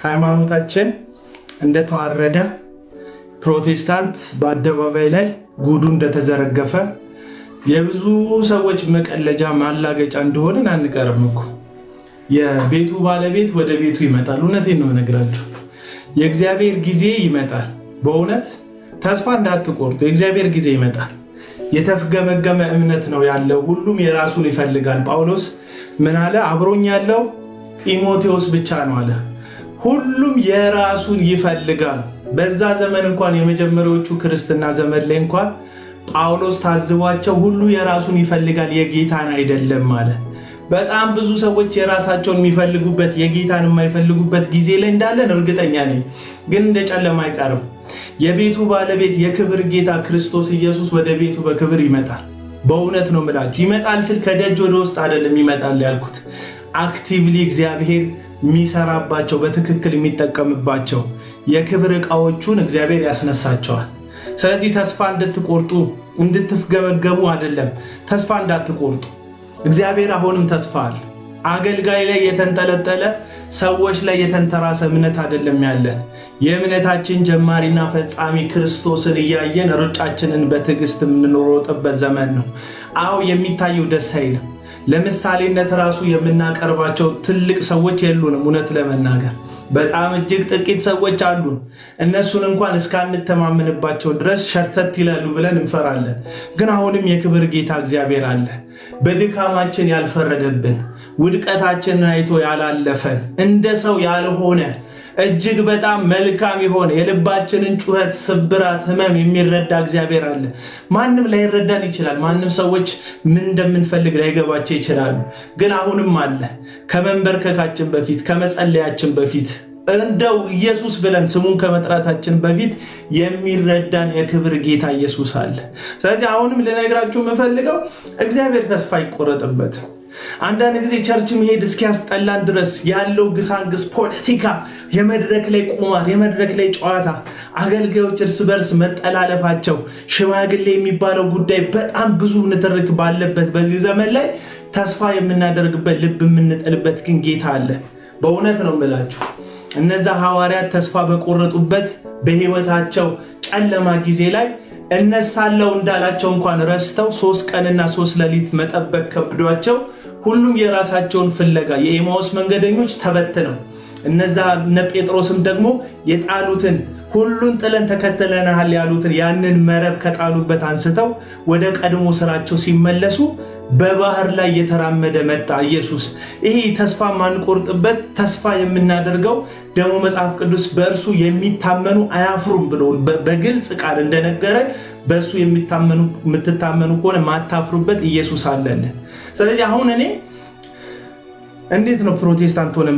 ሃይማኖታችን እንደተዋረደ ፕሮቴስታንት በአደባባይ ላይ ጉዱ እንደተዘረገፈ የብዙ ሰዎች መቀለጃ ማላገጫ እንደሆነን አንቀርም እኮ። የቤቱ ባለቤት ወደ ቤቱ ይመጣል። እውነቴን ነው ነግራችሁ። የእግዚአብሔር ጊዜ ይመጣል። በእውነት ተስፋ እንዳትቆርጡ። የእግዚአብሔር ጊዜ ይመጣል። የተፍገመገመ እምነት ነው ያለው። ሁሉም የራሱን ይፈልጋል። ጳውሎስ ምን አለ? አብሮኝ ያለው ጢሞቴዎስ ብቻ ነው አለ። ሁሉም የራሱን ይፈልጋል። በዛ ዘመን እንኳን የመጀመሪያዎቹ ክርስትና ዘመን ላይ እንኳን ጳውሎስ ታዝቧቸው ሁሉ የራሱን ይፈልጋል የጌታን አይደለም አለ። በጣም ብዙ ሰዎች የራሳቸውን የሚፈልጉበት የጌታን የማይፈልጉበት ጊዜ ላይ እንዳለን እርግጠኛ ነኝ። ግን እንደ ጨለማ አይቀርም። የቤቱ ባለቤት የክብር ጌታ ክርስቶስ ኢየሱስ ወደ ቤቱ በክብር ይመጣል። በእውነት ነው የምላችሁ። ይመጣል ስል ከደጅ ወደ ውስጥ አይደለም ይመጣል ያልኩት። አክቲቭሊ እግዚአብሔር የሚሰራባቸው በትክክል የሚጠቀምባቸው የክብር ዕቃዎቹን እግዚአብሔር ያስነሳቸዋል። ስለዚህ ተስፋ እንድትቆርጡ እንድትፍገመገሙ አይደለም። ተስፋ እንዳትቆርጡ። እግዚአብሔር አሁንም ተስፋ አለ። አገልጋይ ላይ የተንጠለጠለ ሰዎች ላይ የተንተራሰ እምነት አይደለም ያለን። የእምነታችን ጀማሪና ፈጻሚ ክርስቶስን እያየን ሩጫችንን በትዕግስት የምንሮጥበት ዘመን ነው። አዎ የሚታየው ደስ አይልም። ለምሳሌነት ራሱ የምናቀርባቸው ትልቅ ሰዎች የሉንም። እውነት ለመናገር በጣም እጅግ ጥቂት ሰዎች አሉን። እነሱን እንኳን እስካንተማመንባቸው ድረስ ሸርተት ይላሉ ብለን እንፈራለን። ግን አሁንም የክብር ጌታ እግዚአብሔር አለ። በድካማችን ያልፈረደብን፣ ውድቀታችንን አይቶ ያላለፈን፣ እንደ ሰው ያልሆነ እጅግ በጣም መልካም የሆነ የልባችንን ጩኸት፣ ስብራት፣ ህመም የሚረዳ እግዚአብሔር አለ። ማንም ላይረዳን ይችላል። ማንም ሰዎች ምን እንደምንፈልግ ላይገባቸው ይችላሉ። ግን አሁንም አለ። ከመንበርከካችን በፊት ከመጸለያችን በፊት እንደው ኢየሱስ ብለን ስሙን ከመጥራታችን በፊት የሚረዳን የክብር ጌታ ኢየሱስ አለ። ስለዚህ አሁንም ልነግራችሁ የምፈልገው እግዚአብሔር ተስፋ አይቆረጥበት። አንዳንድ ጊዜ ቸርች መሄድ እስኪያስጠላን ድረስ ያለው ግሳንግስ ፖለቲካ፣ የመድረክ ላይ ቁማር፣ የመድረክ ላይ ጨዋታ፣ አገልጋዮች እርስ በርስ መጠላለፋቸው፣ ሽማግሌ የሚባለው ጉዳይ በጣም ብዙ ንትርክ ባለበት በዚህ ዘመን ላይ ተስፋ የምናደርግበት ልብ የምንጥልበት ግን ጌታ አለ። በእውነት ነው የምላችሁ። እነዛ ሐዋርያት ተስፋ በቆረጡበት በህይወታቸው ጨለማ ጊዜ ላይ እነሳለው እንዳላቸው እንኳን ረስተው 3 ቀንና 3 ሌሊት መጠበቅ ከብዷቸው ሁሉም የራሳቸውን ፍለጋ የኤማውስ መንገደኞች ተበትነው እነዛ እነ ጴጥሮስም ደግሞ የጣሉትን ሁሉን ጥለን ተከተለናል ያሉትን ያንን መረብ ከጣሉበት አንስተው ወደ ቀድሞ ስራቸው ሲመለሱ በባህር ላይ የተራመደ መጣ ኢየሱስ። ይሄ ተስፋ ማንቆርጥበት ተስፋ የምናደርገው ደግሞ መጽሐፍ ቅዱስ በእርሱ የሚታመኑ አያፍሩም ብሎ በግልጽ ቃል እንደነገረን በእሱ የምትታመኑ ከሆነ ማታፍሩበት ኢየሱስ አለልን። ስለዚህ አሁን እኔ እንዴት ነው ፕሮቴስታንት ሆነ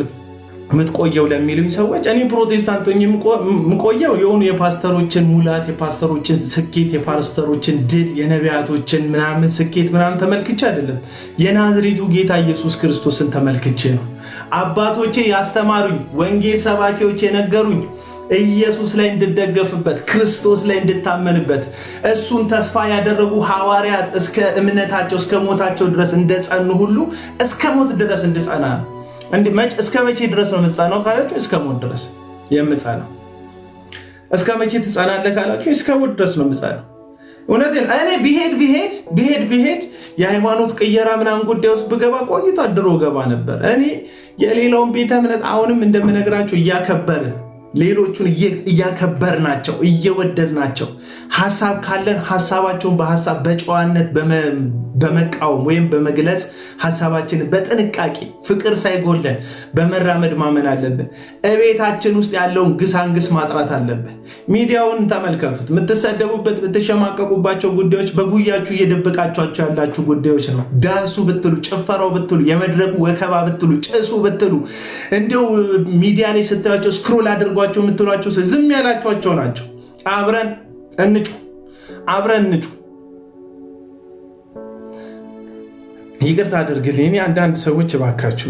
የምትቆየው ለሚሉኝ ሰዎች እኔ ፕሮቴስታንት ሆኜ የምቆየው የሆኑ የፓስተሮችን ሙላት፣ የፓስተሮችን ስኬት፣ የፓስተሮችን ድል፣ የነቢያቶችን ምናምን ስኬት ምናምን ተመልክቼ አይደለም። የናዝሬቱ ጌታ ኢየሱስ ክርስቶስን ተመልክቼ ነው። አባቶቼ ያስተማሩኝ፣ ወንጌል ሰባኪዎች የነገሩኝ ኢየሱስ ላይ እንድደገፍበት፣ ክርስቶስ ላይ እንድታመንበት፣ እሱን ተስፋ ያደረጉ ሐዋርያት እስከ እምነታቸው እስከ ሞታቸው ድረስ እንደጸኑ ሁሉ እስከ ሞት ድረስ እንድጸና ነው። እስከ መቼ ድረስ ነው የምትጸናው ካላችሁ፣ እስከ ሞት ድረስ የምጸናው። እስከ መቼ ትጸናለህ ካላችሁ፣ እስከ ሞት ድረስ ነው የምጸናው። እውነቴን እኔ ብሄድ የሃይማኖት ቅየራ ምናምን ጉዳይ ውስጥ ብገባ ቆይቶ ድሮ ገባ ነበር። እኔ የሌላውን ቤተ እምነት አሁንም እንደምነግራችሁ እያከበርን ሌሎቹን እያከበርናቸው እየወደድናቸው ሐሳብ ካለን ሐሳባቸውን በሐሳብ በጨዋነት በመቃወም ወይም በመግለጽ ሐሳባችንን በጥንቃቄ ፍቅር ሳይጎለን በመራመድ ማመን አለብን። እቤታችን ውስጥ ያለውን ግሳንግስ ማጥራት አለብን። ሚዲያውን ተመልከቱት። የምትሰደቡበት የምትሸማቀቁባቸው ጉዳዮች በጉያችሁ እየደበቃችኋቸው ያላችሁ ጉዳዮች ነው። ዳንሱ ብትሉ፣ ጭፈራው ብትሉ፣ የመድረኩ ወከባ ብትሉ፣ ጭሱ ብትሉ፣ እንደው ሚዲያ ላይ ስታያቸው ስክሮል አድርጓቸው የምትሏቸው ዝም ያላችኋቸው ናቸው። አብረን እንጩ። ይቅርታ አድርግልኝ። እኔ አንዳንድ ሰዎች እባካችሁ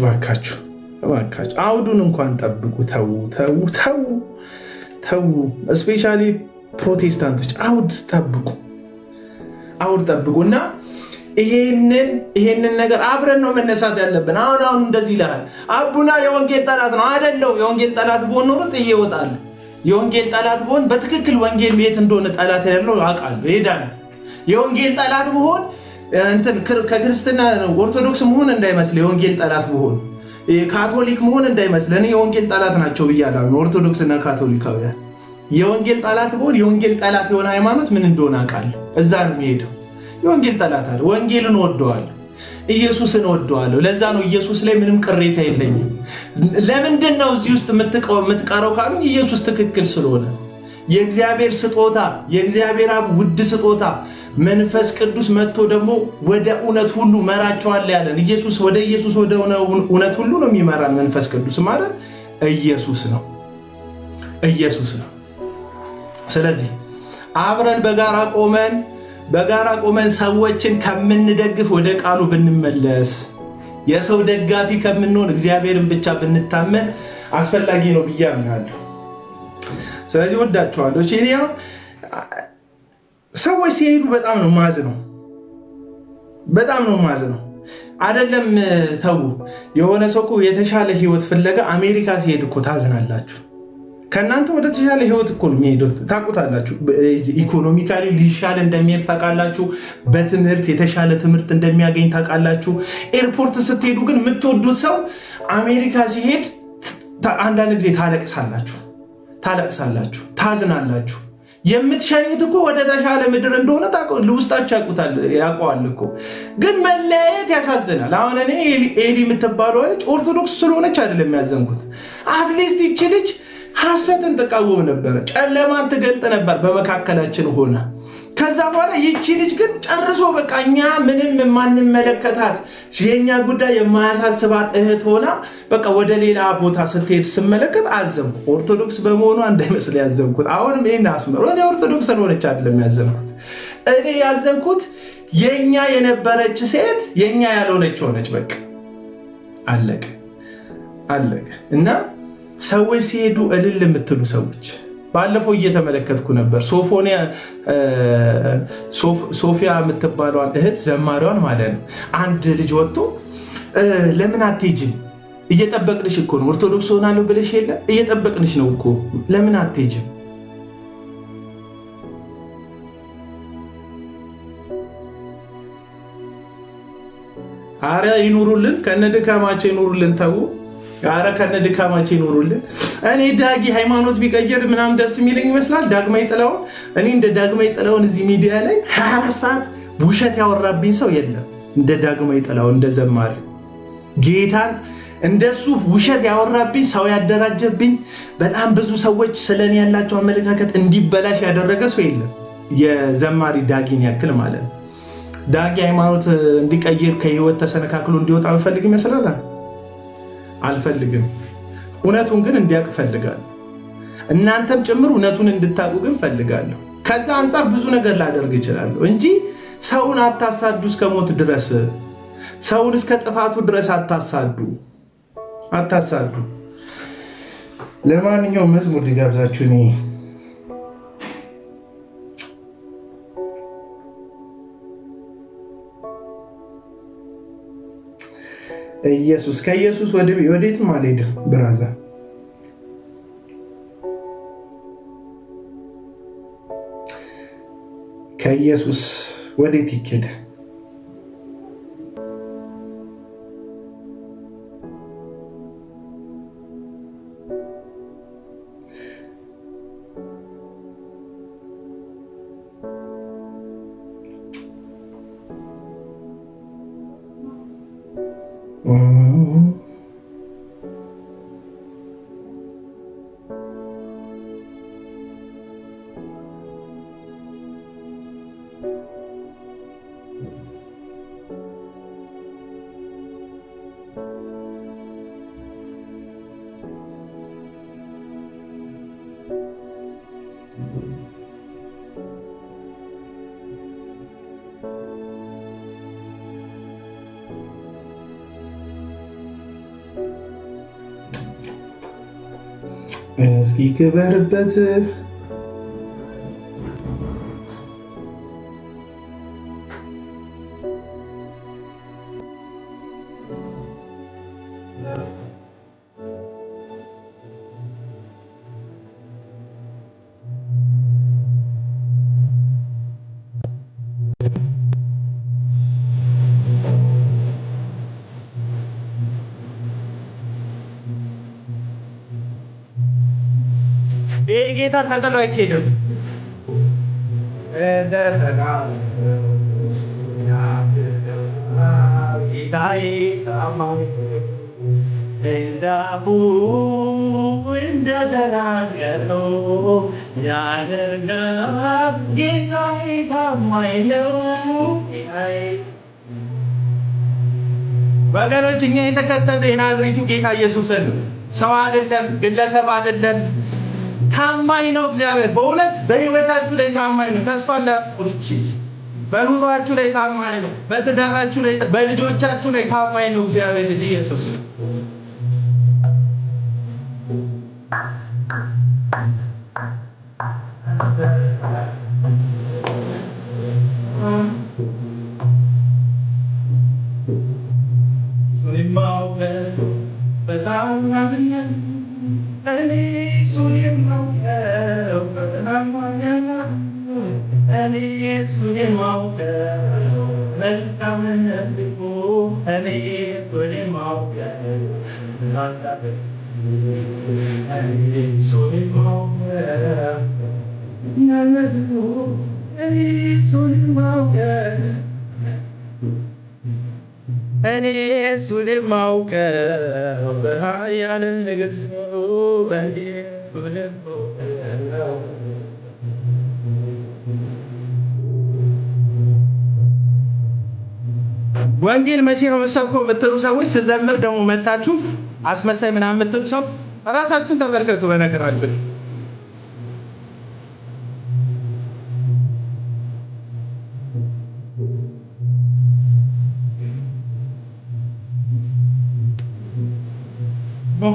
አውዱን እንኳን ጠብቁ። ተው። እስፔሻሊ ፕሮቴስታንቶች አውድ ጠብቁ እና ይሄንን ነገር አብረን ነው መነሳት ያለብን። አሁን እንደዚህ ይላል አቡና የወንጌል ጠላት ነው አይደለው? የወንጌል ጠላት ቢሆን ኖሮ ጥዬ እወጣለሁ። የወንጌል ጠላት ቢሆን በትክክል ወንጌል የት እንደሆነ ጠላት ያለው አውቃለሁ፣ እሄዳለሁ። የወንጌል ጠላት ቢሆን ከክርስትና ኦርቶዶክስ መሆን እንዳይመስል፣ የወንጌል ጠላት ቢሆን ካቶሊክ መሆን እንዳይመስል። እኔ የወንጌል ጠላት ናቸው ብያለሁ። ኦርቶዶክስና ካቶሊካውያን የወንጌል ጠላት ቢሆን የወንጌል ጠላት የሆነ ሃይማኖት ምን እንደሆነ አውቃለሁ። እዛ ነው የሚሄደው። የወንጌል ጠላት አለ። ወንጌልን ወደዋለሁ፣ ኢየሱስን ወደዋለሁ። ለዛ ነው ኢየሱስ ላይ ምንም ቅሬታ የለኝም። ለምንድን ነው እዚህ ውስጥ የምትቀረው ካሉ ኢየሱስ ትክክል ስለሆነ የእግዚአብሔር ስጦታ የእግዚአብሔር አብ ውድ ስጦታ መንፈስ ቅዱስ መጥቶ ደግሞ ወደ እውነት ሁሉ መራቸዋል ያለን ኢየሱስ ወደ እውነት ሁሉ ነው የሚመራን። መንፈስ ቅዱስ ማለት ኢየሱስ ነው። ስለዚህ አብረን በጋራ ቆመን ሰዎችን ከምንደግፍ ወደ ቃሉ ብንመለስ፣ የሰው ደጋፊ ከምንሆን እግዚአብሔርን ብቻ ብንታመን አስፈላጊ ነው ብዬ አምናለሁ። ስለዚህ ወዳችኋለሁ። ሰዎች ሲሄዱ በጣም ነው ማዝነው። አይደለም ተው፣ የሆነ ሰው እኮ የተሻለ ህይወት ፍለጋ አሜሪካ ሲሄድ እኮ ታዝናላችሁ። ከእናንተ ወደ ተሻለ ህይወት እኮ ነው የሚሄዱት። ታውቁታላችሁ። ኢኮኖሚካሊ ሊሻል እንደሚሄድ ታውቃላችሁ። በትምህርት የተሻለ ትምህርት እንደሚያገኝ ታውቃላችሁ። ኤርፖርት ስትሄዱ ግን የምትወዱት ሰው አሜሪካ ሲሄድ አንዳንድ ጊዜ ታለቅሳላችሁ፣ ታዝናላችሁ። የምትሸኙት እኮ ወደ ተሻለ ምድር እንደሆነ ውስጣችሁ ያውቀዋል እኮ። ግን መለያየት ያሳዝናል። አሁን እኔ ኤሊ የምትባለው ልጅ ኦርቶዶክስ ስለሆነች አይደለም ያዘንኩት። አትሊስት ይቺ ልጅ ሐሰትን ተቃወም ነበር፣ ጨለማን ትገልጥ ነበር በመካከላችን ሆነ። ከዛ በኋላ ይቺ ልጅ ግን ጨርሶ በቃ እኛ ምንም የማንመለከታት የኛ ጉዳይ የማያሳስባት እህት ሆና በቃ ወደ ሌላ ቦታ ስትሄድ ስመለከት አዘንኩ። ኦርቶዶክስ በመሆኗ እንዳይመስል ያዘንኩት። አሁንም ይሄን አስመሩ። እኔ ኦርቶዶክስ ስለሆነች አይደለም ያዘንኩት። እኔ ያዘንኩት የኛ የነበረች ሴት የኛ ያልሆነች ሆነች። በቃ አለቀ። እና ሰዎች ሲሄዱ እልል የምትሉ ሰዎች ባለፈው እየተመለከትኩ ነበር። ሶፊያ የምትባለዋን እህት ዘማሪዋን ማለት ነው። አንድ ልጅ ወጥቶ ለምን አትሄጂም? እየጠበቅንሽ እኮ ነው። ኦርቶዶክስ ሆናለሁ ብለሽ የለ እየጠበቅንሽ ነው እኮ ለምን አትሄጂም? አረ ይኑሩልን፣ ከነድካማቸው ይኑሩልን። ተው አረ ከነድካማቸው ይኑሩልን። እኔ ዳጊ ሃይማኖት ቢቀየር ምናምን ደስ የሚለኝ ይመስላል። ዳግማዊ ጥላሁን እኔ እንደ ዳግማዊ ጥላሁን እዚህ ሚዲያ ላይ 24 ሰዓት ውሸት ያወራብኝ ሰው የለም። እንደ ዳግማዊ ጥላሁን እንደ ዘማሪ ጌታን እንደሱ ውሸት ያወራብኝ ሰው ያደራጀብኝ በጣም ብዙ ሰዎች ስለኔ ያላቸው አመለካከት እንዲበላሽ ያደረገ ሰው የለም። የዘማሪ ዳጊን ያክል ማለት ነው። ዳጊ ሃይማኖት እንዲቀይር ከህይወት ተሰነካክሎ እንዲወጣ መፈልግ ይመስላል። አልፈልግም። እውነቱን ግን እንዲያውቅ ፈልጋለሁ። እናንተም ጭምር እውነቱን እንድታውቁ ግን ፈልጋለሁ። ከዛ አንጻር ብዙ ነገር ላደርግ እችላለሁ እንጂ ሰውን አታሳዱ። እስከ ሞት ድረስ ሰውን እስከ ጥፋቱ ድረስ አታሳዱ። ለማንኛውም መዝሙር ሊጋብዛችሁ እኔ ኢየሱስ ከኢየሱስ ወዴትም አልሄድም ብራዛ። ከኢየሱስ ወዴት ይኬዳል? እስኪ ክበርበት ይሄ ጌታ ተጥሎ አይኬድም። ጌታዬ ታማኝ እንዳፉ እንደተናገረው ያደርጋል። ጌታዬ ታማኝ ነው። ወገኖች እኛ የተከተለ የናዝሬቱ ጌታ ኢየሱስን ሰው አይደለም፣ ግለሰብ አይደለም። ታማኝ ነው እግዚአብሔር። በእውነት በህይወታችሁ ላይ ታማኝ ነው። ተስፋ ለቁርጪ በኑሯችሁ ላይ ታማኝ ነው። በትዳራችሁ ላይ፣ በልጆቻችሁ ላይ ታማኝ ነው እግዚአብሔር ኢየሱስ። ወንጌል መቼ ነው የምትሰብከው የምትሉ ሰዎች ስዘምር ደግሞ መታችሁ አስመሳይ ምናምን የምትሉ ሰው ራሳችሁን ተመልከቱ። በነገራችሁ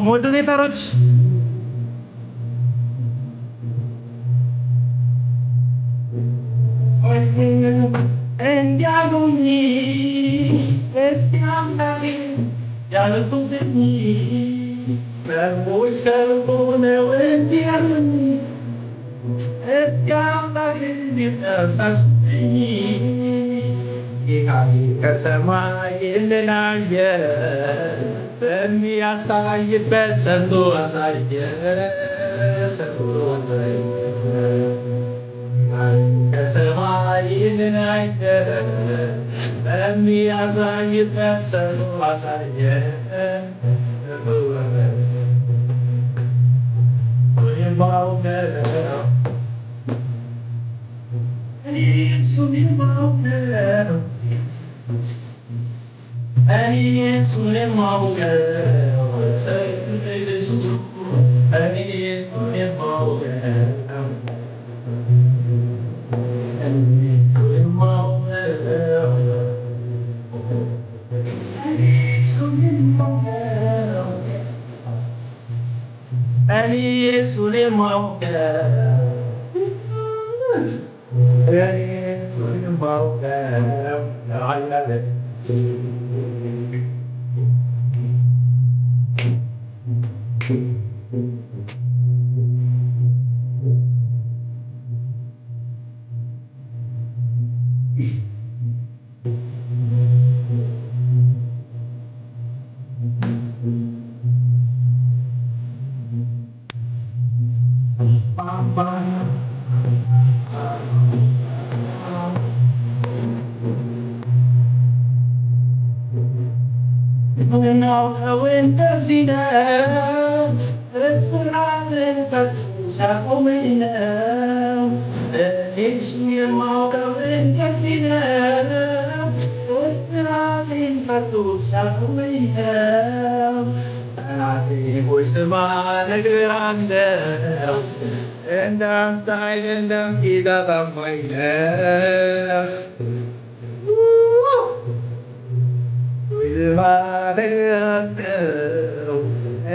ሞዴሬተሮች እንዲያሉኝ እስኪያምናኝ ያልኩትኝ በሞች ከሆነው እንዲያሉኝ እስኪያምናኝ እንዲጠፋኝ ከሰማይ ልናየ በሚያሳይበት ሰርቶ አሳየ ከሰማይ ልናየ በሚያሳይበት ሰርቶ አሳየ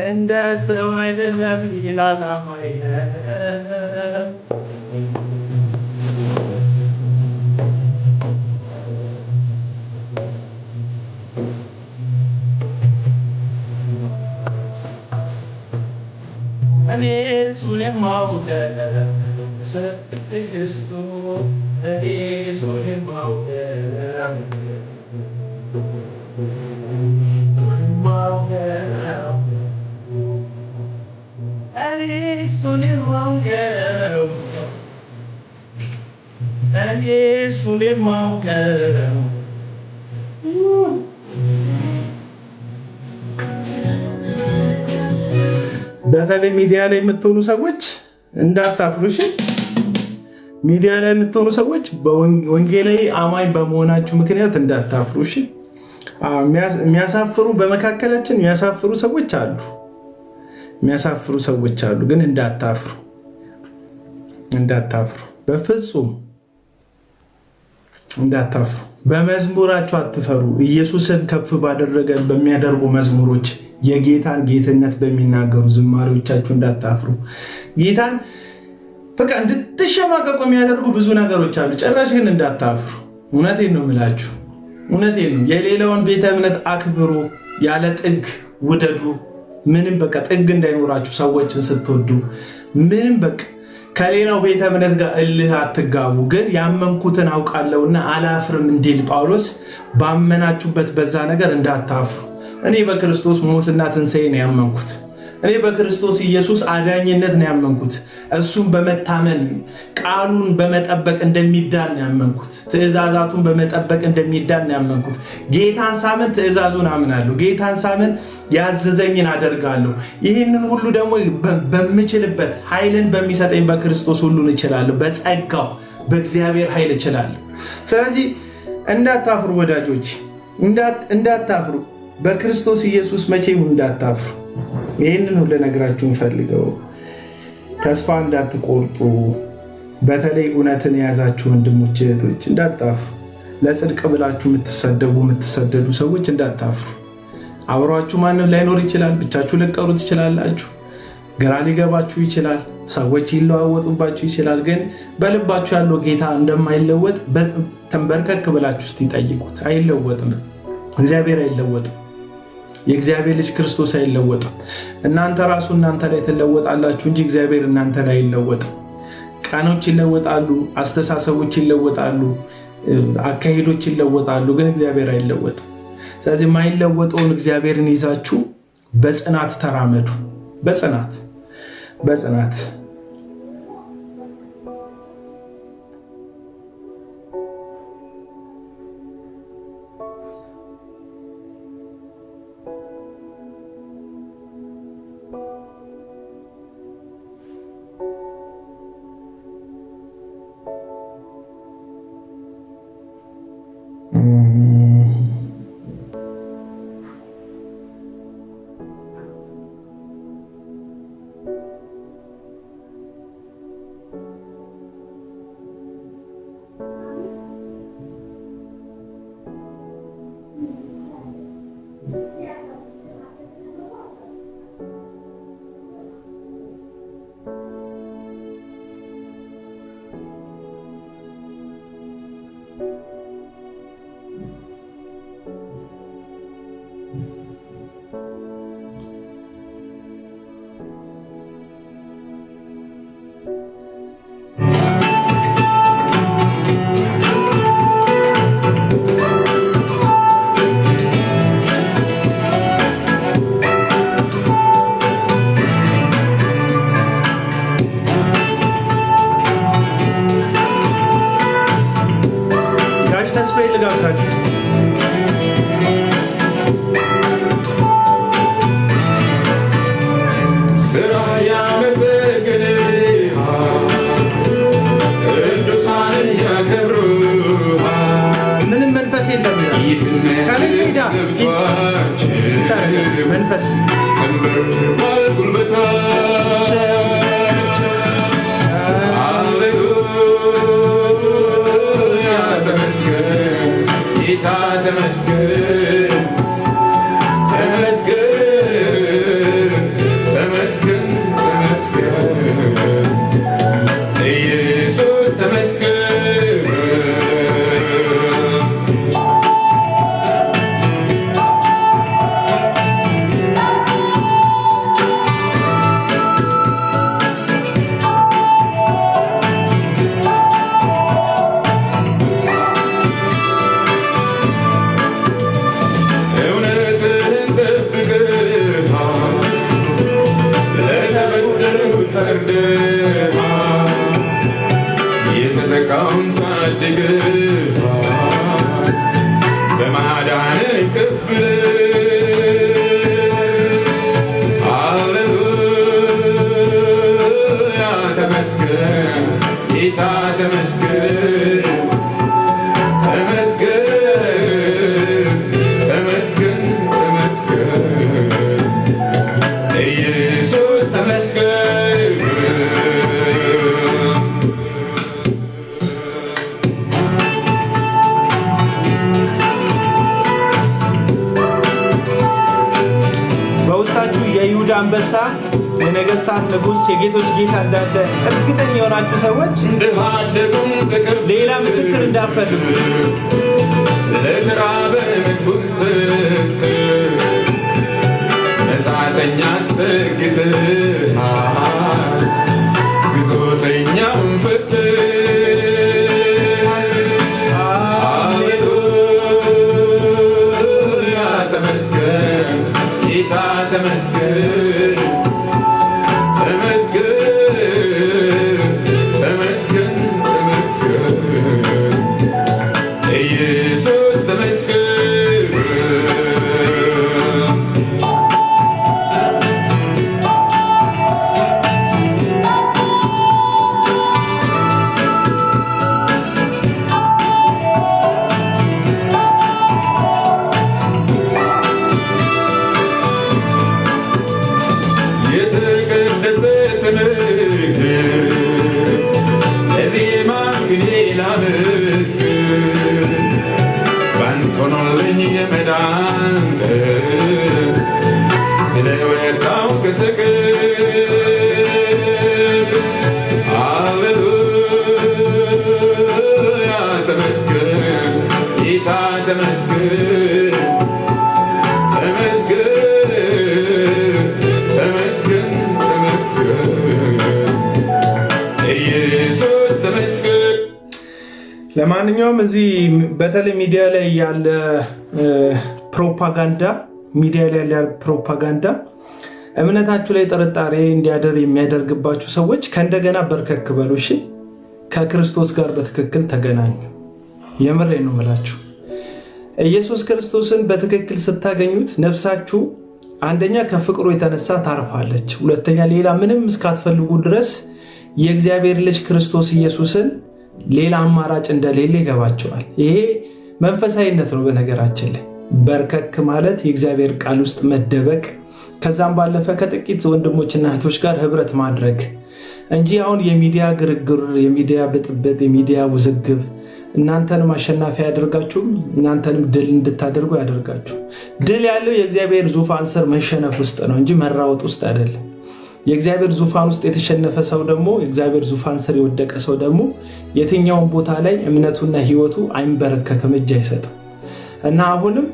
እንደ ሰው አይደለም ይላል አማኝ እኔ ሱሌም ማውደ ሰጥክስቱ እኔ ሱሌም ማውደ በተለይ ሚዲያ ላይ የምትሆኑ ሰዎች እንዳታፍሩ እሺ። ሚዲያ ላይ የምትሆኑ ሰዎች በወንጌላዊ አማኝ በመሆናችሁ ምክንያት እንዳታፍሩ እሺ። የሚያሳፍሩ በመካከላችን የሚያሳፍሩ ሰዎች አሉ፣ ግን እንዳታፍሩ፣ በፍጹም እንዳታፍሩ። በመዝሙራችሁ አትፈሩ። ኢየሱስን ከፍ በሚያደርጉ መዝሙሮች የጌታን ጌትነት በሚናገሩ ዝማሬዎቻችሁ እንዳታፍሩ። ጌታን በቃ እንድትሸማቀቁ የሚያደርጉ ብዙ ነገሮች አሉ። ጭራሽ ግን እንዳታፍሩ። እውነቴን ነው የምላችሁ፣ እውነቴን ነው። የሌላውን ቤተ እምነት አክብሩ፣ ያለ ጥግ ውደዱ። ምንም በቃ ጥግ እንዳይኖራችሁ ሰዎችን ስትወዱ ምንም በቃ ከሌላው ቤተ እምነት ጋር እልህ አትጋቡ። ግን ያመንኩትን አውቃለሁና አላፍርም እንዲል ጳውሎስ ባመናችሁበት በዛ ነገር እንዳታፍሩ። እኔ በክርስቶስ ሞትና ትንሣኤ ነው ያመንኩት። እኔ በክርስቶስ ኢየሱስ አዳኝነት ነው ያመንኩት። እሱን በመታመን ቃሉን በመጠበቅ እንደሚዳን ነው ያመንኩት። ትእዛዛቱን በመጠበቅ እንደሚዳን ነው ያመንኩት። ጌታን ሳምን ትእዛዙን አምናለሁ። ጌታን ሳምን ያዘዘኝን አደርጋለሁ። ይህንን ሁሉ ደግሞ በምችልበት ኃይልን በሚሰጠኝ በክርስቶስ ሁሉን እችላለሁ። በጸጋው በእግዚአብሔር ኃይል እችላለሁ። ስለዚህ እንዳታፍሩ ወዳጆች፣ እንዳታፍሩ። በክርስቶስ ኢየሱስ መቼም እንዳታፍሩ። ይህንን ሁሉ ነግራችሁን ፈልገው ተስፋ እንዳትቆርጡ። በተለይ እውነትን የያዛችሁ ወንድሞች እህቶች እንዳታፍሩ። ለጽድቅ ብላችሁ የምትሰደዱ ሰዎች እንዳታፍሩ። አብሯችሁ ማንም ላይኖር ይችላል። ብቻችሁ ልትቀሩ ትችላላችሁ። ግራ ሊገባችሁ ይችላል። ሰዎች ይለዋወጡባችሁ ይችላል። ግን በልባችሁ ያለው ጌታ እንደማይለወጥ ተንበርከክ ብላችሁ እስቲ ጠይቁት። አይለወጥም። እግዚአብሔር አይለወጥም። የእግዚአብሔር ልጅ ክርስቶስ አይለወጥም። እናንተ ላይ ትለወጣላችሁ እንጂ እግዚአብሔር እናንተ ላይ አይለወጥም። ቀኖች ይለወጣሉ፣ አስተሳሰቦች ይለወጣሉ፣ አካሄዶች ይለወጣሉ፣ ግን እግዚአብሔር አይለወጥም። ስለዚህ የማይለወጠውን እግዚአብሔርን ይዛችሁ በጽናት ተራመዱ። በጽናት ተስፋዬ ልጋብዛችሁ። ስራ ያመሰግንሃል፣ ቅዱሳን ያከብሩሃል። ምንም መንፈስ የለም መንፈስ ፈርደሃል፣ የተጠቃውን ታድገሃል፣ በማዳን ከፍ ብለህ ሃሌሉያ ተመስገን ጌታ ተመስገን ተመስገን ተመስገን ተመስገን ኢየሱስ ተመስገን። በውስጣችሁ የይሁዳ አንበሳ የነገስታት ንጉሥ የጌቶች ጌታ እንዳለ እርግጠኛ የሆናችሁ ሰዎች ሌላ ምስክር እንዳትፈልጉ። ለተራበ ምግቡን ሰጥተህ መጻተኛ አስጠግተሃል፣ ግዞተኛውን ፈተሃል። ሃሌሉያ ተመስገን ጌታ ተመስገን ተመስገን ተመስገን ተመስገን ኢየሱስ ተመስገን። የተቀደሰ ስምህ ለዜማ ግኔ ላመስግን፣ ባንተ ሆኖልኝ የመዳን ቀን ስለወጣሁ ከሰቀቅ። ሃሌሉያ ተመስገን ጌታ ተመስገን ተመስገን ተመስገን ተመስገን ኢየሱስ ተመስገን። ለማንኛውም እዚህ በተለይ ሚዲያ ላይ ያለ ፕሮፓጋንዳ እምነታችሁ ላይ ጥርጣሬ እንዲያደር የሚያደርግባችሁ ሰዎች ከእንደገና በርከክ በሉ። እሺ፣ ከክርስቶስ ጋር በትክክል ተገናኙ። የምሬ ነው የምላችሁ። ኢየሱስ ክርስቶስን በትክክል ስታገኙት ነፍሳችሁ አንደኛ ከፍቅሩ የተነሳ ታርፋለች፣ ሁለተኛ ሌላ ምንም እስካትፈልጉ ድረስ የእግዚአብሔር ልጅ ክርስቶስ ኢየሱስን ሌላ አማራጭ እንደሌለ ይገባቸዋል። ይሄ መንፈሳዊነት ነው። በነገራችን ላይ በርከክ ማለት የእግዚአብሔር ቃል ውስጥ መደበቅ፣ ከዛም ባለፈ ከጥቂት ወንድሞችና እህቶች ጋር ህብረት ማድረግ እንጂ አሁን የሚዲያ ግርግር፣ የሚዲያ ብጥብጥ፣ የሚዲያ ውዝግብ እናንተንም አሸናፊ ያደርጋችሁም፣ እናንተንም ድል እንድታደርጉ ያደርጋችሁ። ድል ያለው የእግዚአብሔር ዙፋን ስር መሸነፍ ውስጥ ነው እንጂ መራወጥ ውስጥ አይደለም። የእግዚአብሔር ዙፋን ውስጥ የተሸነፈ ሰው ደግሞ የእግዚአብሔር ዙፋን ስር የወደቀ ሰው ደግሞ የትኛውን ቦታ ላይ እምነቱና ህይወቱ አይንበረከክም፣ እጅ አይሰጥም። እና አሁንም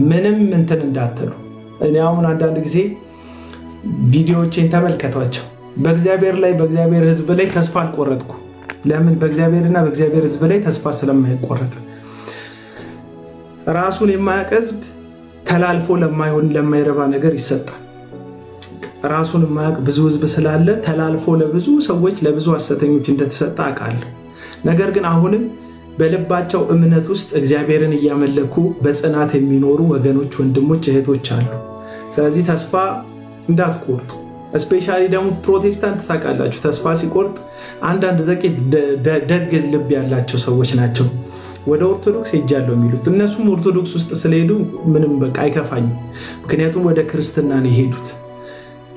ምንም እንትን እንዳትሉ። እኔ አሁን አንዳንድ ጊዜ ቪዲዮዎችን ተመልከቷቸው። በእግዚአብሔር ላይ በእግዚአብሔር ህዝብ ላይ ተስፋ አልቆረጥኩ። ለምን? በእግዚአብሔርና በእግዚአብሔር ህዝብ ላይ ተስፋ ስለማይቆረጥ። ራሱን የማያውቅ ህዝብ ተላልፎ ለማይሆን ለማይረባ ነገር ይሰጣል። ራሱን የማያውቅ ብዙ ህዝብ ስላለ ተላልፎ ለብዙ ሰዎች ለብዙ ሐሰተኞች እንደተሰጠ አውቃለሁ። ነገር ግን አሁንም በልባቸው እምነት ውስጥ እግዚአብሔርን እያመለኩ በጽናት የሚኖሩ ወገኖች፣ ወንድሞች፣ እህቶች አሉ። ስለዚህ ተስፋ እንዳትቆርጡ። እስፔሻሊ ደግሞ ፕሮቴስታንት ታውቃላችሁ፣ ተስፋ ሲቆርጥ አንዳንድ ጥቂት ደግ ልብ ያላቸው ሰዎች ናቸው ወደ ኦርቶዶክስ ሄጃለሁ የሚሉት። እነሱም ኦርቶዶክስ ውስጥ ስለሄዱ ምንም በቃ አይከፋኝም፣ ምክንያቱም ወደ ክርስትና ነው የሄዱት።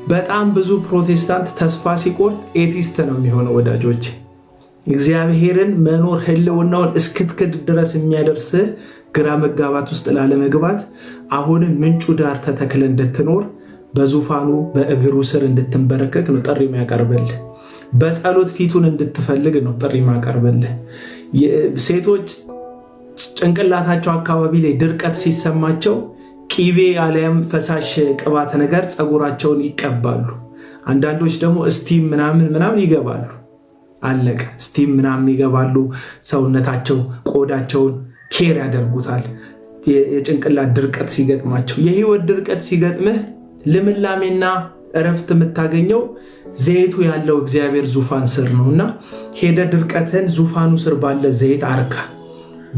በጣም ብዙ ፕሮቴስታንት ተስፋ ሲቆርጥ ኤቲስት ነው የሚሆነው ወዳጆች። እግዚአብሔርን መኖር ህልውናውን እስክትክድ ድረስ የሚያደርስህ ግራ መጋባት ውስጥ ላለመግባት አሁንም ምንጩ ዳር ተተክለ እንድትኖር በዙፋኑ በእግሩ ስር እንድትንበረከክ ነው ጥሪ የሚያቀርብልህ። በጸሎት ፊቱን እንድትፈልግ ነው ጥሪ የሚያቀርብልህ። ሴቶች ጭንቅላታቸው አካባቢ ላይ ድርቀት ሲሰማቸው ቂቤ አሊያም ፈሳሽ ቅባት ነገር ፀጉራቸውን ይቀባሉ። አንዳንዶች ደግሞ ስቲም ምናምን ይገባሉ። አለቀ። ስቲም ምናምን ይገባሉ። ሰውነታቸው ቆዳቸውን ኬር ያደርጉታል። የጭንቅላት ድርቀት ሲገጥማቸው፣ የህይወት ድርቀት ሲገጥምህ ልምላሜና እረፍት የምታገኘው ዘይቱ ያለው እግዚአብሔር ዙፋን ስር ነውና ሄደ ድርቀትን ዙፋኑ ስር ባለ ዘይት አርካ።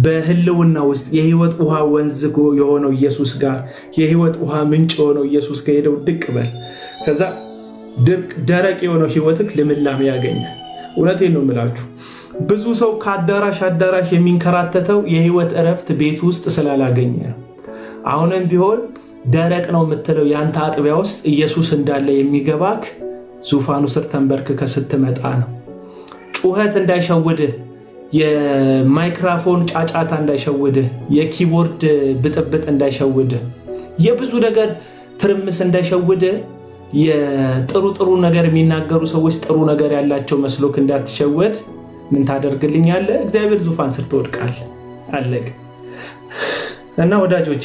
በህልውና ውስጥ የህይወት ውሃ ወንዝ የሆነው ኢየሱስ ጋር የህይወት ውሃ ምንጭ የሆነው ኢየሱስ ጋር ሄደው ድቅ በል። ከዛ ደረቅ የሆነው ህይወትክ ልምላሜ ያገኛል። እውነቴን ነው የምላችሁ። ብዙ ሰው ከአዳራሽ አዳራሽ የሚንከራተተው የህይወት እረፍት ቤት ውስጥ ስላላገኘ ነው። አሁንም ቢሆን ደረቅ ነው የምትለው ያንተ አጥቢያ ውስጥ ኢየሱስ እንዳለ የሚገባክ ዙፋኑ ስር ተንበርክከ ስትመጣ ነው። ጩኸት እንዳይሸውድህ፣ የማይክሮፎን ጫጫታ እንዳይሸውድህ፣ የኪቦርድ ብጥብጥ እንዳይሸውድህ፣ የብዙ ነገር ትርምስ እንዳይሸውድህ፣ የጥሩ ነገር የሚናገሩ ሰዎች ጥሩ ነገር ያላቸው መስሎክ እንዳትሸወድ ምን ታደርግልኛለህ? እግዚአብሔር ዙፋን ስር ትወድቃለህ። አለቀ። እና ወዳጆች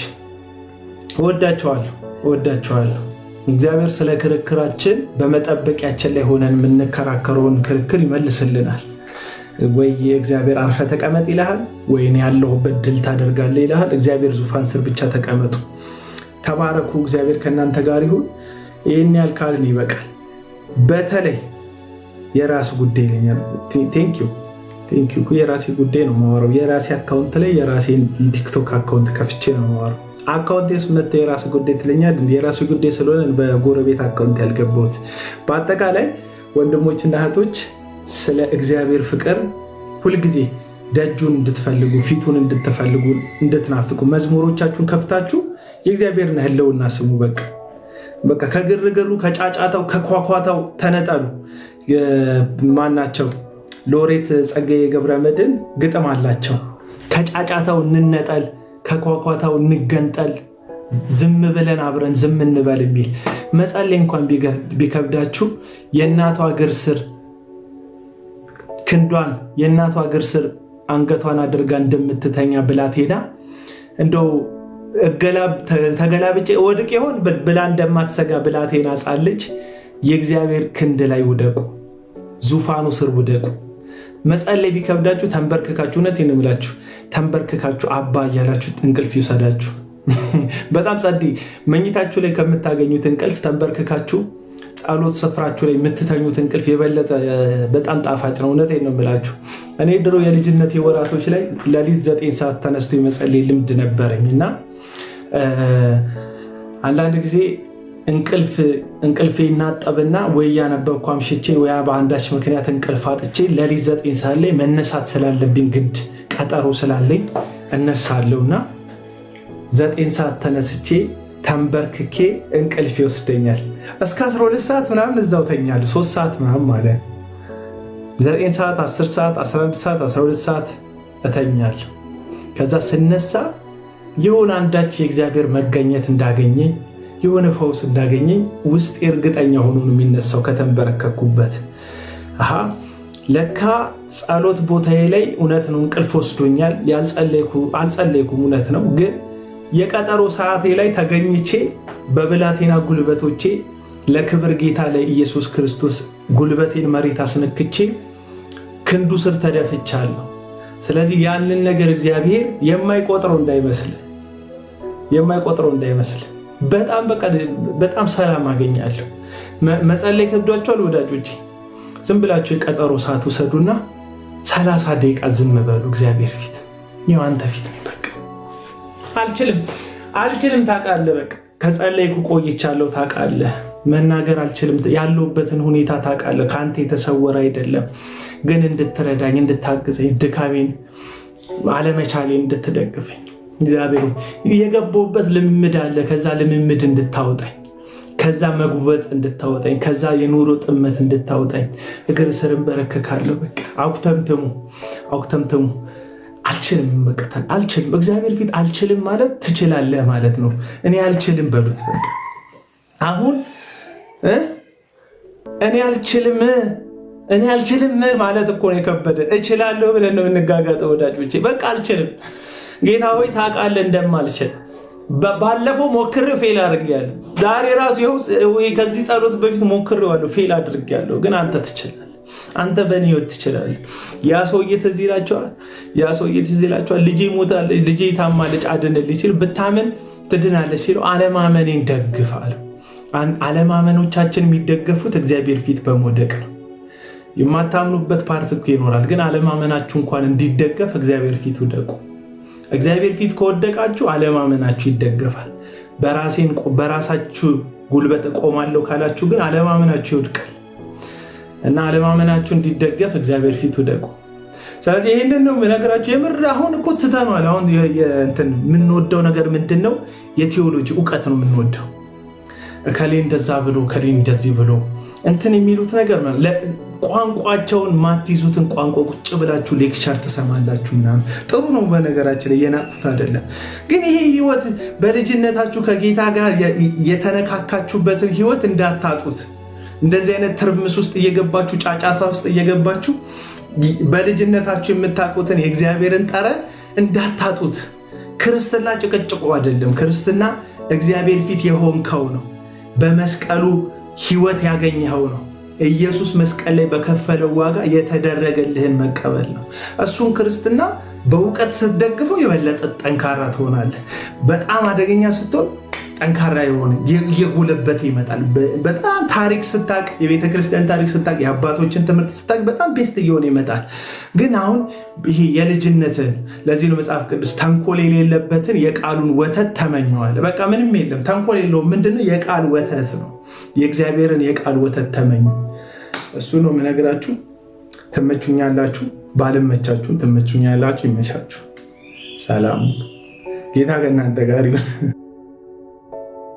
እወዳቸዋለሁ። እግዚአብሔር ስለ ክርክራችን በመጠበቂያችን ላይ ሆነን የምንከራከረውን ክርክር ይመልስልናል። ወይ እግዚአብሔር አርፈ ተቀመጥ ይልሃል፣ ወይ እኔ ያለሁበት ድል ታደርጋለህ ይልሃል። እግዚአብሔር ዙፋን ስር ብቻ ተቀመጡ። ተባረኩ። እግዚአብሔር ከእናንተ ጋር ይሁን። ይህን ያህል ካልን ይበቃል። በተለይ የራስ ጉዳይ ይለኛል። ቴንኪዩ የራሴ ጉዳይ ነው የማወራው። የራሴ አካውንት ላይ የራሴ ቲክቶክ አካውንት ከፍቼ ነው የማወራው። አካውንቴስ መጥተህ የራስ ጉዳይ ትለኛል። የራሱ ጉዳይ ስለሆነ በጎረቤት አካውንት ያልገባሁት። በአጠቃላይ ወንድሞችና እህቶች ስለ እግዚአብሔር ፍቅር ሁልጊዜ ደጁን እንድትፈልጉ፣ ፊቱን እንድትፈልጉ፣ እንድትናፍቁ መዝሙሮቻችሁን ከፍታችሁ የእግዚአብሔርን ህልውና ስሙ። በቃ ከግርግሩ፣ ከጫጫታው፣ ከኳኳታው ተነጠሉ። ማናቸው ሎሬት ጸጋዬ ገብረመድህን ግጥም አላቸው። ከጫጫታው እንነጠል፣ ከኳኳታው እንገንጠል፣ ዝም ብለን አብረን ዝም እንበል የሚል መጸለይ እንኳን ቢከብዳችሁ የእናቷ እግር ስር ክንዷን የእናቷ እግር ስር አንገቷን አድርጋ እንደምትተኛ ብላቴና እንደው ተገላብጬ ወድቅ ይሆን ብላ እንደማትሰጋ ብላቴና ሕፃን ልጅ የእግዚአብሔር ክንድ ላይ ውደቁ፣ ዙፋኑ ስር ውደቁ። መጸለይ ቢከብዳችሁ ተንበርክካችሁ፣ እውነቴን ነው የምላችሁ፣ ተንበርክካችሁ አባ እያላችሁ እንቅልፍ ይውሰዳችሁ። በጣም ጸዲ መኝታችሁ ላይ ከምታገኙት እንቅልፍ ተንበርክካችሁ ጸሎት ስፍራችሁ ላይ የምትተኙት እንቅልፍ የበለጠ በጣም ጣፋጭ ነው። እውነቴን ነው የምላችሁ። እኔ ድሮ የልጅነት ወራቶች ላይ ሌሊት 9 ሰዓት ተነስቶ የመጸለይ ልምድ ነበረኝ እና አንዳንድ ጊዜ እንቅልፌ እናጠብና ወይ ያነበብኩ አምሽቼ ወይ በአንዳች ምክንያት እንቅልፍ አጥቼ ሌሊት 9 ሰዓት ላይ መነሳት ስላለብኝ ግድ ቀጠሮ ስላለኝ እነሳለሁና 9 ሰዓት ተነስቼ ተንበርክኬ እንቅልፍ ይወስደኛል። እስከ 12 ሰዓት ምናምን እዛው ተኛለሁ። 3 ሰዓት ምናምን ማለት 9 ሰዓት፣ 10 ሰዓት፣ 11 ሰዓት፣ 12 ሰዓት እተኛለሁ። ከዛ ስነሳ የሆነ አንዳች የእግዚአብሔር መገኘት እንዳገኘኝ የሆነ ፈውስ እንዳገኘኝ ውስጥ እርግጠኛ ሆኖ ነው የሚነሳው ከተንበረከኩበት። ለካ ጸሎት ቦታዬ ላይ እውነት ነው እንቅልፍ ወስዶኛል፣ አልጸለይኩም እውነት ነው። ግን የቀጠሮ ሰዓቴ ላይ ተገኝቼ በብላቴና ጉልበቶቼ ለክብር ጌታ ለኢየሱስ ክርስቶስ ጉልበቴን መሬት አስነክቼ ክንዱ ስር ተደፍቻለሁ። ስለዚህ ያንን ነገር እግዚአብሔር የማይቆጥረው እንዳይመስል በጣም ሰላም አገኛለሁ። መጸለይ ከብዷቸዋል ወዳጆቼ፣ ዝም ብላችሁ የቀጠሮ ሰዓት ውሰዱና 30 ደቂቃ ዝም በሉ እግዚአብሔር ፊት። ይኸው አንተ ፊት ነው። በቃ አልችልም ታውቃለህ። በቃ ከጸለይኩ ቆይቻለሁ ታውቃለህ። መናገር አልችልም፣ ያለሁበትን ሁኔታ ታውቃለህ። ከአንተ የተሰወረ አይደለም። ግን እንድትረዳኝ፣ እንድታግዘኝ፣ ድካሜን አለመቻሌን እንድትደግፈኝ እግዚአብሔር የገባሁበት ልምምድ አለ። ከዛ ልምምድ እንድታወጣኝ፣ ከዛ መጉበጥ እንድታወጣኝ፣ ከዛ የኑሮ ጥመት እንድታወጣኝ እግር ስር እንበረከካለሁ። በቃ አውክተምትሙ አልችልም። በቃ አልችልም። እግዚአብሔር ፊት አልችልም ማለት ትችላለህ ማለት ነው። እኔ አልችልም በሉት። በቃ አሁን እኔ አልችልም ማለት እኮ ነው የከበደን። እችላለሁ ብለን ነው የምንጋጋጠው ወዳጆቼ። በቃ አልችልም። ጌታ ሆይ ታውቃለህ እንደማልችል። ባለፈው ሞክሬው ፌል አድርጌያለሁ። ዛሬ ራሱ ከዚህ ጸሎት በፊት ሞክሬዋለሁ፣ ፌል አድርጌያለሁ። ግን አንተ ትችላለህ። አንተ በእኔ ህይወት ትችላለህ። ያ ሰውዬ ትዝ ይላቸዋል። ልጄ ሞታለች፣ ልጄ ታማለች፣ አድንልኝ ሲል ብታምን ትድናለች ሲለው አለማመኔን ደግፋለሁ። አለማመኖቻችን የሚደገፉት እግዚአብሔር ፊት በመውደቅ ነው። የማታምኑበት ፓርት እኮ ይኖራል፣ ግን አለማመናችሁ እንኳን እንዲደገፍ እግዚአብሔር ፊት ውደቁ። እግዚአብሔር ፊት ከወደቃችሁ አለማመናችሁ ይደገፋል። በራሳችሁ ጉልበት እቆማለሁ ካላችሁ ግን አለማመናችሁ ይወድቃል እና አለማመናችሁ እንዲደገፍ እግዚአብሔር ፊት ውደቁ። ስለዚህ ይህንን ነው የምነግራችሁ። የምር አሁን እኮ ትተነዋል። አሁን የምንወደው ነገር ምንድን ነው? የቴዎሎጂ እውቀት ነው የምንወደው። እከሌ እንደዛ ብሎ እከሌ እንደዚህ ብሎ እንትን የሚሉት ነገር ነው። ቋንቋቸውን ማትይዙትን ቋንቋ ቁጭ ብላችሁ ሌክቸር ትሰማላችሁ ምናምን ጥሩ ነው። በነገራችን እየናቁት አይደለም። ግን ይሄ ህይወት በልጅነታችሁ ከጌታ ጋር የተነካካችሁበትን ህይወት እንዳታጡት። እንደዚህ አይነት ትርምስ ውስጥ እየገባችሁ ጫጫታ ውስጥ እየገባችሁ በልጅነታችሁ የምታውቁትን የእግዚአብሔርን ጠረን እንዳታጡት። ክርስትና ጭቅጭቁ አይደለም። ክርስትና እግዚአብሔር ፊት የሆንከው ነው። በመስቀሉ ህይወት ያገኘኸው ነው። ኢየሱስ መስቀል ላይ በከፈለው ዋጋ የተደረገልህን መቀበል ነው። እሱን ክርስትና በእውቀት ስትደግፈው የበለጠ ጠንካራ ትሆናለህ። በጣም አደገኛ ስትሆን ጠንካራ የሆነ የጎለበተ ይመጣል። በጣም ታሪክ ስታቅ፣ የቤተ ክርስቲያን ታሪክ ስታቅ፣ የአባቶችን ትምህርት ስታቅ በጣም ቤስት እየሆነ ይመጣል። ግን አሁን ይሄ የልጅነትን ለዚህ ነው መጽሐፍ ቅዱስ ተንኮል የሌለበትን የቃሉን ወተት ተመኘዋል። በቃ ምንም የለም ተንኮል የለውም። ምንድነው? የቃል ወተት ነው። የእግዚአብሔርን የቃል ወተት ተመኙ። እሱ ነው የምነግራችሁ። ትመቹኛላችሁ፣ ባልመቻችሁን ትመቹኛላችሁ። ይመቻችሁ። ሰላም። ጌታ ከእናንተ ጋር ይሁን።